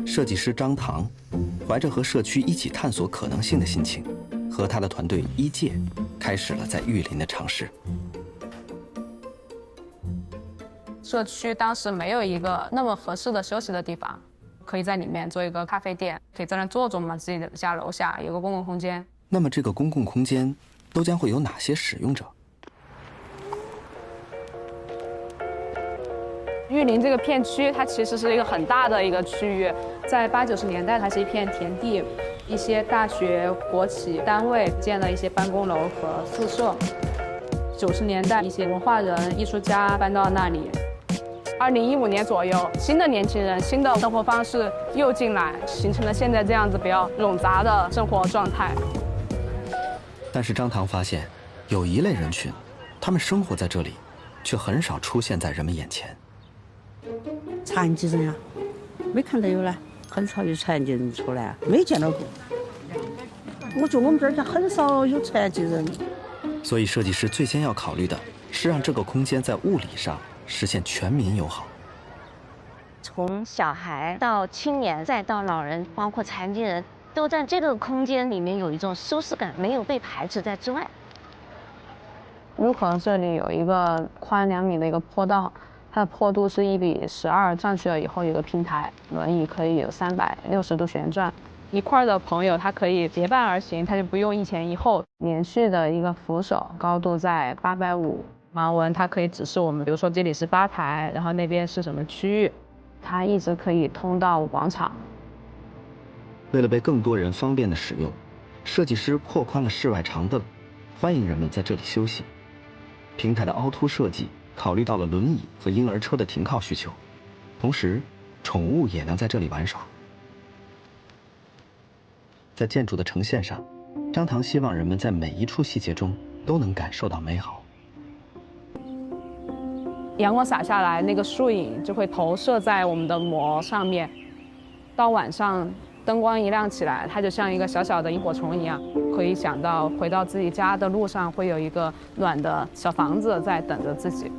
設計師張棠懷着和社區一起探索可能性的心情，和他的團隊一屆開始了在玉林的嘗試。社區當時沒有一個那麼合適的休息的地方，可以在裡面做一個咖啡店，可以在那坐坐嘛，自己的家樓下有個公共空間。那麼這個公共空間都將會有哪些使用者？玉林這個片區，它其實是一個很大的一個區域，在80、90年代，它是一片田地，一些大學、國企單位建了一些辦公樓和宿舍。90年代，一些文化人、藝術家搬到那裡。2015年左右，新的年輕人、新的生活方式又進來，形成了現在這樣子比較冗雜的生活狀態。但是張棠發現，有一類人群，他們生活在這裡，卻很少出現在人們眼前。殘疾人呀，沒看到有呢，很少有殘疾人出來，沒見到過。我覺得我們這兒很少有殘疾人。所以設計師最先要考慮的是讓這個空間在物理上實現全民友好。從小孩到青年，再到老人，包括殘疾人，都在這個空間裡面有一種舒適感，沒有被排斥在之外。入口這裡有一個寬2米的一個坡道，它的坡度是1:12，上去了以後有個平台，輪椅可以有360度旋轉。一塊的朋友他可以結伴而行，他就不用一前一後。連續的一個扶手，高度在850。盲文它可以指示我們，比如說這裡是吧台，然後那邊是什麼區域，它一直可以通到廣場。為了被更多人方便的使用，設計師擴寬了室外長凳，歡迎人們在這裡休息。平台的凹凸設計考慮到了輪椅和嬰兒車的停靠需求，同時寵物也能在這裡玩耍。在建築的呈現上，張棠希望人們在每一處細節中都能感受到美好。陽光灑下來，那個樹影就會投射在我們的膜上面。到晚上，燈光一亮起來，它就像一個小小的螢火蟲一樣，可以想到回到自己家的路上會有一個暖的小房子在等着自己。